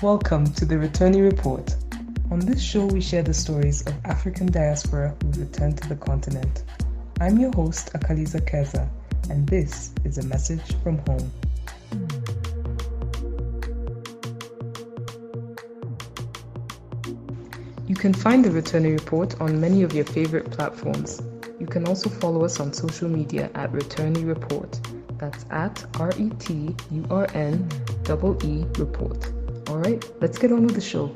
Welcome to the Returnee Report. On this show, we share the stories of African diaspora who returned to the continent. I'm your host, Akaliza Keza, and this is a message from home. You can find the Returnee Report on many of your favorite platforms. You can also follow us on social media at Returnee Report. That's at RETURNEE Report. Alright, let's get on with the show.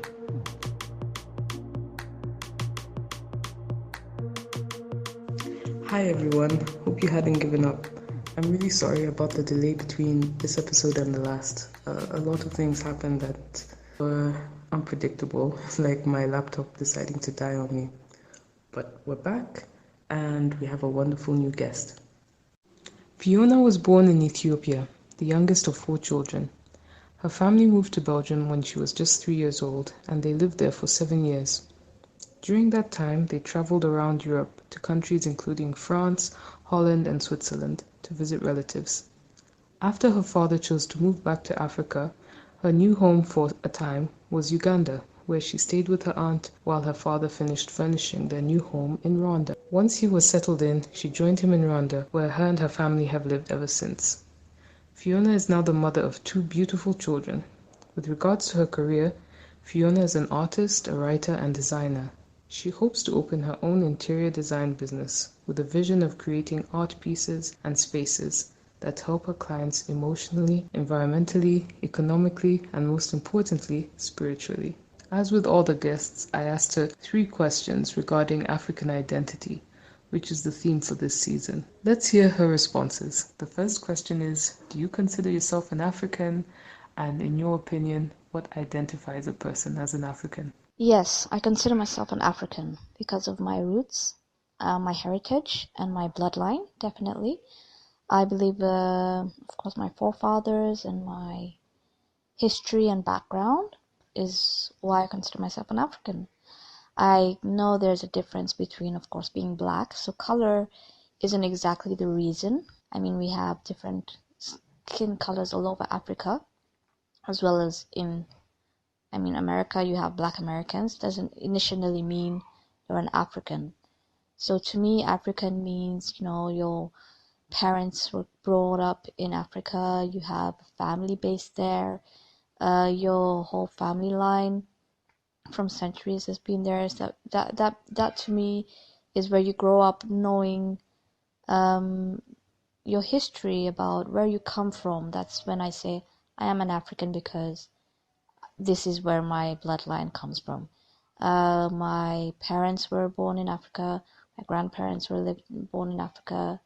Hi everyone, hope you hadn't given up. I'm really sorry about the delay between this episode and the last. A lot of things happened that were unpredictable, like my laptop deciding to die on me. But we're back, and we have a wonderful new guest. Fiona was born in Ethiopia, the youngest of 4 children. Her family moved to Belgium when she was just 3 years old, and they lived there for 7 years. During that time, they traveled around Europe to countries including France, Holland, and Switzerland to visit relatives. After her father chose to move back to Africa, her new home for a time was Uganda, where she stayed with her aunt while her father finished furnishing their new home in Rwanda. Once he was settled in, she joined him in Rwanda, where her and her family have lived ever since. Fiona is now the mother of 2 beautiful children. With regards to her career, Fiona is an artist, a writer, and designer. She hopes to open her own interior design business with a vision of creating art pieces and spaces that help her clients emotionally, environmentally, economically, and most importantly, spiritually. As with all the guests, I asked her 3 questions regarding African identity, which is the theme for this season. Let's hear her responses. The first question is, do you consider yourself an African? And in your opinion, what identifies a person as an African? Yes, I consider myself an African because of my roots, my heritage, and my bloodline, definitely. I believe, of course, my forefathers and my history and background is why I consider myself an African. I know there's a difference between, of course, being black, so color isn't exactly the reason. I mean, we have different skin colors all over Africa, as well as in America. You have black Americans. Doesn't initially mean you're an African. So to me, African means, your parents were brought up in Africa, you have a family based there, your whole family line from centuries has been there. So that to me is where you grow up knowing your history, about where you come from. That's when I say I am an African, because this is where my bloodline comes from. My parents were born in Africa. My grandparents were born in Africa.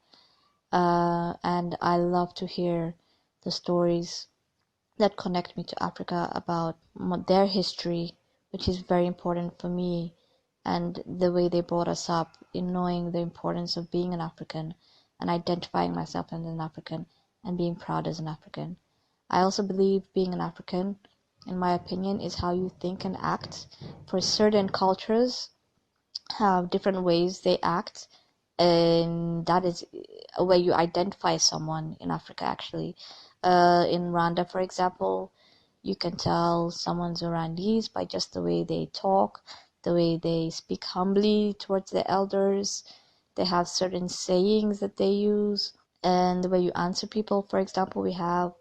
And I love to hear the stories that connect me to Africa, about their history, which is very important for me, and the way they brought us up in knowing the importance of being an African and identifying myself as an African and being proud as an African. I also believe being an African, in my opinion, is how you think and act. For certain cultures have different ways they act, and that is a way you identify someone in Africa, actually. In Rwanda, for example, you can tell someone's Rwandese by just the way they talk, the way they speak humbly towards their elders. They have certain sayings that they use, and the way you answer people. For example, we have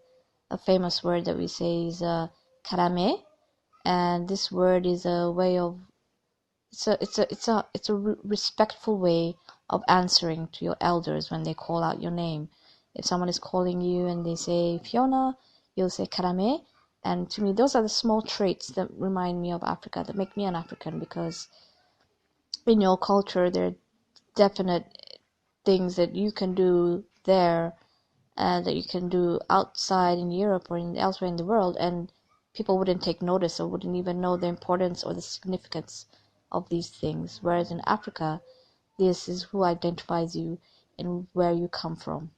a famous word that we say is karame, and this word is a way of it's a respectful way of answering to your elders when they call out your name. If someone is calling you and they say Fiona, you'll say karame. And to me, those are the small traits that remind me of Africa, that make me an African, because in your culture there are definite things that you can do there, that you can do outside in Europe or elsewhere in the world, and people wouldn't take notice or wouldn't even know the importance or the significance of these things. Whereas in Africa, this is who identifies you and where you come from.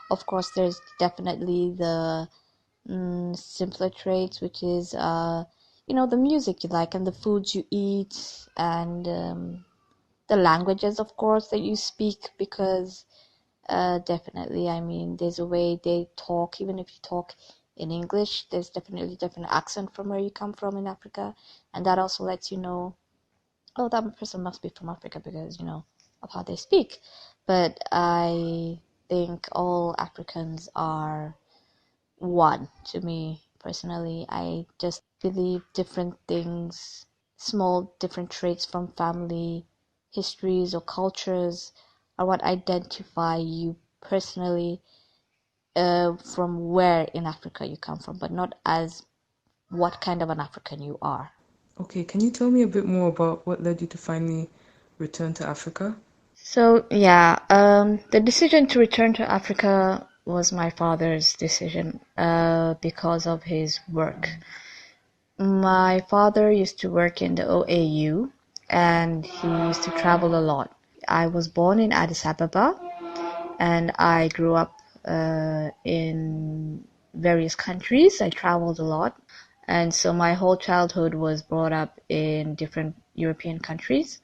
Of course, there's definitely the simpler traits, which is the music you like and the foods you eat, and the languages, of course, that you speak, because definitely, there's a way they talk. Even if you talk in English. There's definitely different accent from where you come from in Africa, and that also lets you know, oh, that person must be from Africa because, of how they speak. But I think all Africans are one to me personally. I just believe different things, small different traits from family, histories, or cultures are what identify you personally from where in Africa you come from, but not as what kind of an African you are. Okay, can you tell me a bit more about what led you to finally return to Africa? So, yeah, the decision to return to Africa was my father's decision because of his work. My father used to work in the OAU and he used to travel a lot. I was born in Addis Ababa and I grew up in various countries. I traveled a lot. And so my whole childhood was brought up in different European countries.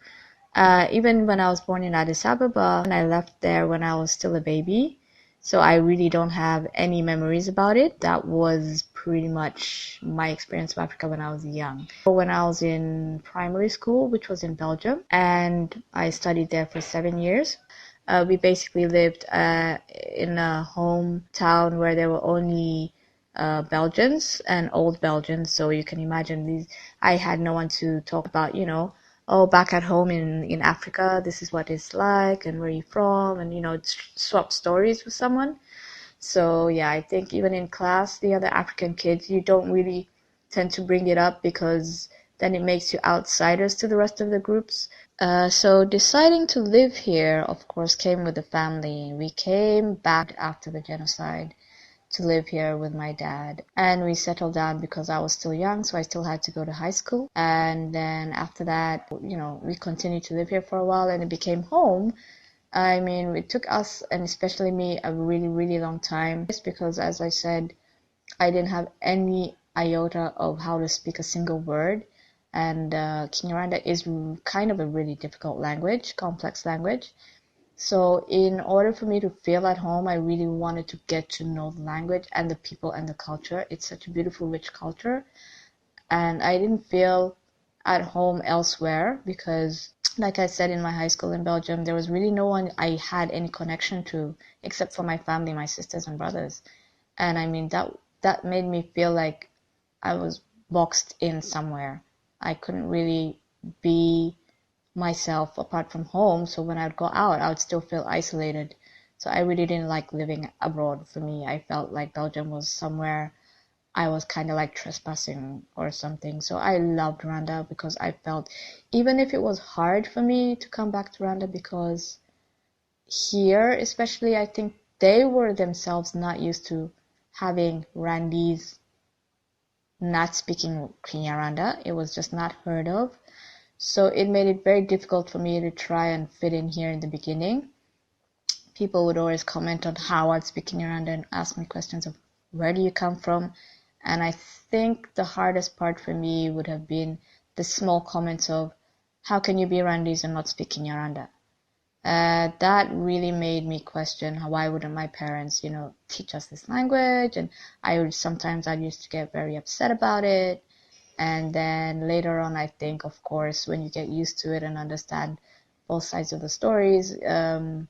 Even when I was born in Addis Ababa, and I left there when I was still a baby, so I really don't have any memories about it. That was pretty much my experience of Africa when I was young. When I was in primary school, which was in Belgium, and I studied there for 7 years, we basically lived in a hometown where there were only Belgians and old Belgians. So you can imagine these. I had no one to talk about, oh, back at home in Africa, this is what it's like, and where you from, and swap stories with someone. So yeah, I think even in class, the other African kids, you don't really tend to bring it up because then it makes you outsiders to the rest of the groups. So deciding to live here, of course, came with the family. We came back after the genocide to live here with my dad, and we settled down because I was still young, so I still had to go to high school. And then after that, we continued to live here for a while and it became home. I mean, it took us, and especially me, a really, really long time. It's because, as I said, I didn't have any iota of how to speak a single word. And Kinyarwanda is kind of a really difficult language, complex language. So in order for me to feel at home, I really wanted to get to know the language and the people and the culture. It's such a beautiful, rich culture. And I didn't feel at home elsewhere because, like I said, in my high school in Belgium, there was really no one I had any connection to except for my family, my sisters and brothers. And I mean, that made me feel like I was boxed in somewhere. I couldn't really be myself apart from home. So when I'd go out, I would still feel isolated. So I really didn't like living abroad. For me, I felt like Belgium was somewhere I was kind of like trespassing or something. So I loved Rwanda because I felt, even if it was hard for me to come back to Rwanda, because here, especially, I think they were themselves not used to having Rwandese not speaking Kinyarwanda. It was just not heard of. So it made it very difficult for me to try and fit in here in the beginning. People would always comment on how I'd speak Kinyarwanda and ask me questions of where do you come from? And I think the hardest part for me would have been the small comments of how can you be Rwandese and not speak Kinyarwanda? That really made me question why wouldn't my parents, teach us this language? And I used to get very upset about it. And then later on, I think, of course, when you get used to it and understand both sides of the stories, because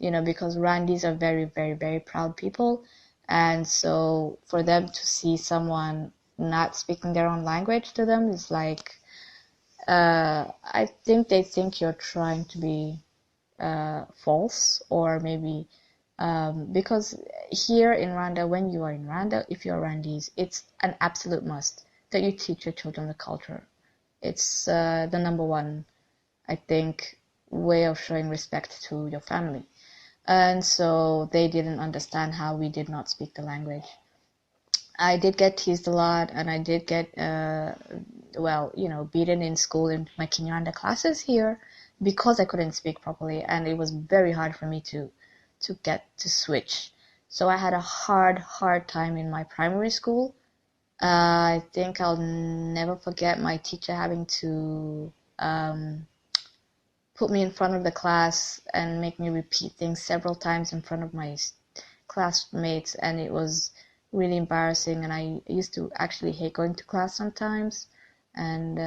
Rwandese are very, very, very proud people. And so for them to see someone not speaking their own language to them is like, I think they think you're trying to be false, or maybe because here in Rwanda, when you are in Rwanda, if you're Rwandese, it's an absolute must that you teach your children the culture. It's the number one, I think, way of showing respect to your family. And so they didn't understand how we did not speak the language. I did get teased a lot, and I did get, beaten in school in my Kinyarwanda classes here because I couldn't speak properly, and it was very hard for me to get to switch. So I had a hard time in my primary school. I think I'll never forget my teacher having to put me in front of the class and make me repeat things several times in front of my classmates, and it was really embarrassing, and I used to actually hate going to class sometimes. And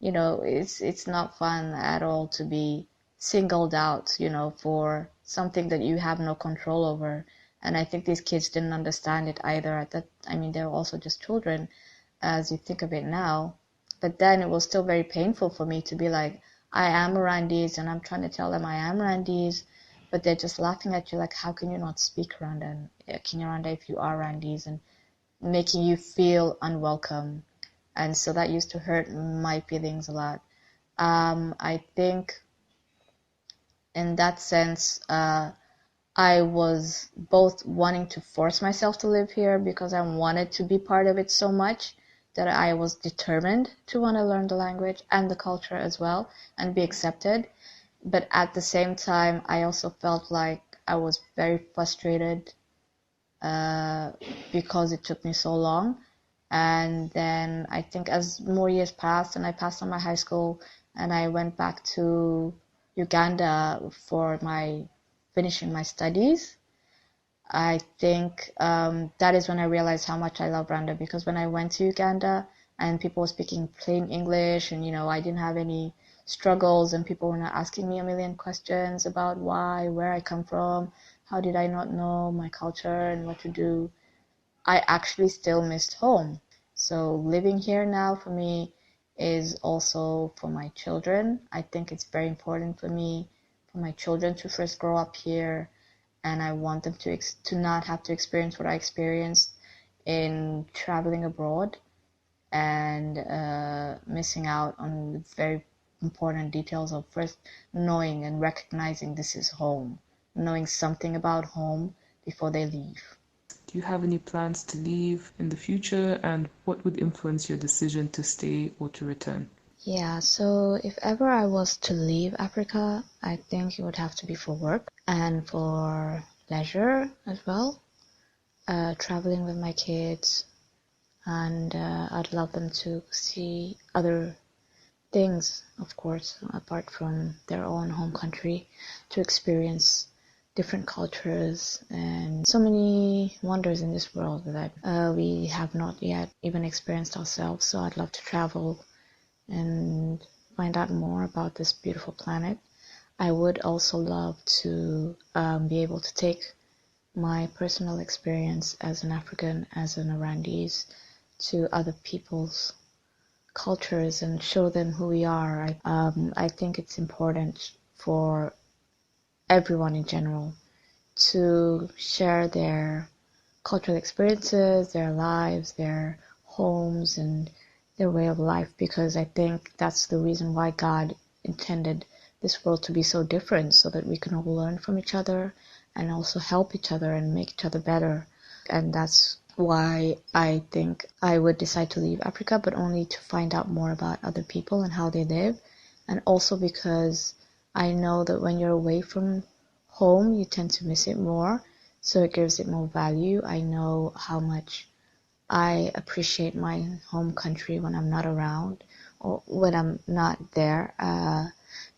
it's not fun at all to be singled out, for something that you have no control over. And I think these kids didn't understand it either at that. I mean, they're also just children, as you think of it now. But then it was still very painful for me to be like, I am Rwandese, and I'm trying to tell them I am Rwandese, but they're just laughing at you like, how can you not speak Rwandan, Kinyarwanda, if you are Rwandese, and making you feel unwelcome. And so that used to hurt my feelings a lot. I think in that sense, I was both wanting to force myself to live here because I wanted to be part of it so much that I was determined to want to learn the language and the culture as well and be accepted. But at the same time, I also felt like I was very frustrated because it took me so long. And then I think as more years passed and I passed on my high school and I went back to Uganda for finishing my studies, I think that is when I realized how much I love Rwanda, because when I went to Uganda and people were speaking plain English and, I didn't have any struggles and people were not asking me a million questions about why, where I come from, how did I not know my culture and what to do, I actually still missed home. So living here now for me is also for my children. I think it's very important for me, for my children to first grow up here, and I want them to not have to experience what I experienced in traveling abroad and missing out on the very important details of first knowing and recognizing this is home, knowing something about home before they leave. Do you have any plans to leave in the future, and what would influence your decision to stay or to return? Yeah, so if ever I was to leave Africa, I think it would have to be for work and for leisure as well. Traveling with my kids, and I'd love them to see other things, of course, apart from their own home country, to experience different cultures and so many wonders in this world that we have not yet even experienced ourselves. So I'd love to travel and find out more about this beautiful planet. I would also love to be able to take my personal experience as an African, as an Rwandese, to other people's cultures and show them who we are. I think it's important for everyone in general to share their cultural experiences, their lives, their homes, and their way of life, because I think that's the reason why God intended this world to be so different, so that we can all learn from each other and also help each other and make each other better. And that's why I think I would decide to leave Africa, but only to find out more about other people and how they live. And also because I know that when you're away from home, you tend to miss it more. So it gives it more value. I know how much I appreciate my home country when I'm not around or when I'm not there,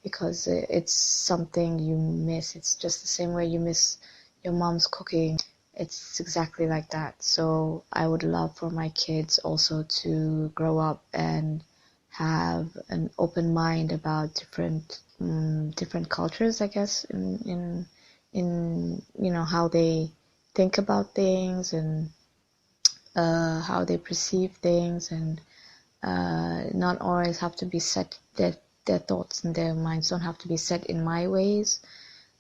because it's something you miss. It's just the same way you miss your mom's cooking. It's exactly like that. So I would love for my kids also to grow up and have an open mind about different cultures, I guess, in how they think about things and how they perceive things, and not always have to be set, their thoughts and their minds don't have to be set in my ways,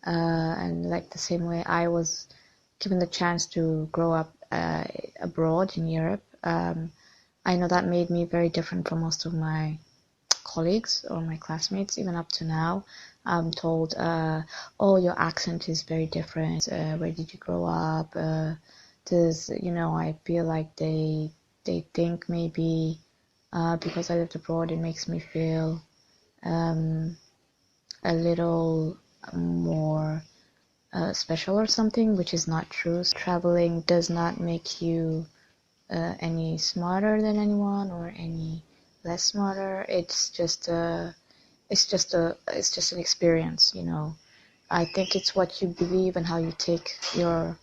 and like the same way I was given the chance to grow up abroad in Europe. I know that made me very different from most of my colleagues or my classmates. Even up to now, I'm told, oh, your accent is very different, where did you grow up, I feel like they think maybe because I lived abroad, it makes me feel a little more special or something, which is not true. Traveling does not make you any smarter than anyone or any less smarter. It's just an experience. I think it's what you believe and how you take your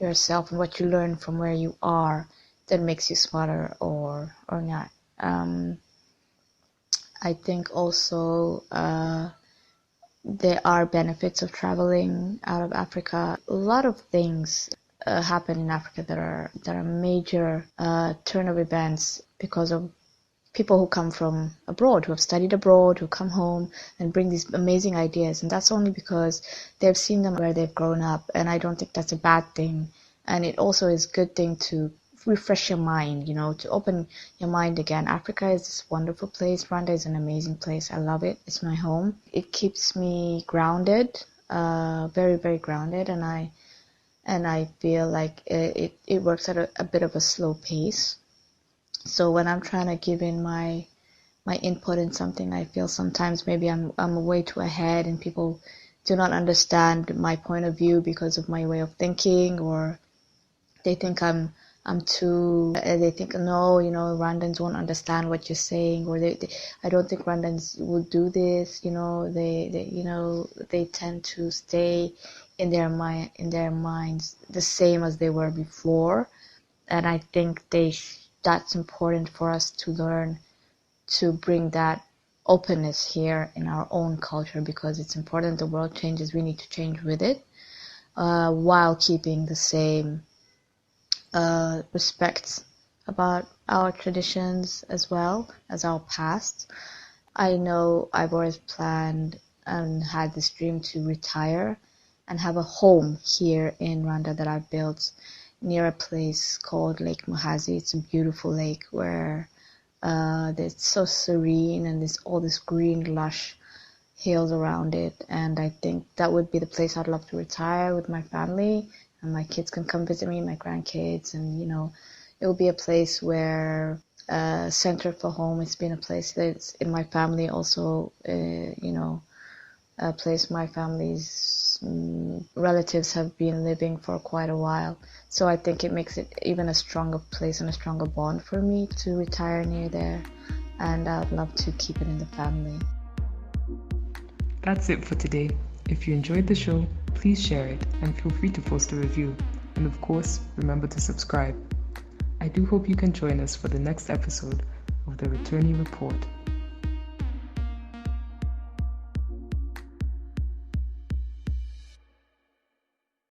yourself and what you learn from where you are that makes you smarter or not. I think also there are benefits of traveling out of Africa. A lot of things happen in Africa that are major turn of events because of people who come from abroad, who have studied abroad, who come home and bring these amazing ideas. And that's only because they've seen them where they've grown up. And I don't think that's a bad thing. And it also is a good thing to refresh your mind, to open your mind again. Africa is this wonderful place. Rwanda is an amazing place. I love it. It's my home. It keeps me grounded, very, very grounded. And I feel like it works at a bit of a slow pace. So when I'm trying to give in my input in something, I feel sometimes maybe I'm way too ahead and people do not understand my point of view because of my way of thinking, or they think they think, no, Rwandans won't understand what you're saying, or I don't think Rwandans will do this, they tend to stay in their minds the same as they were before. And I think that's important for us to learn to bring that openness here in our own culture, because it's important. The world changes, we need to change with it, while keeping the same respect about our traditions as well as our past. I know I've always planned and had this dream to retire and have a home here in Rwanda that I've built near a place called Lake Muhazi. It's a beautiful lake where it's so serene, and there's all this green lush hills around it. And I think that would be the place I'd love to retire with my family, and my kids can come visit me, my grandkids, and it will be a place where center for home. It's been a place that's in my family also, a place my family's relatives have been living for quite a while. So I think it makes it even a stronger place and a stronger bond for me to retire near there, and I'd love to keep it in the family. That's it for today. If you enjoyed the show, please share it and feel free to post a review. And of course, remember to subscribe. I do hope you can join us for the next episode of the Returnee Report.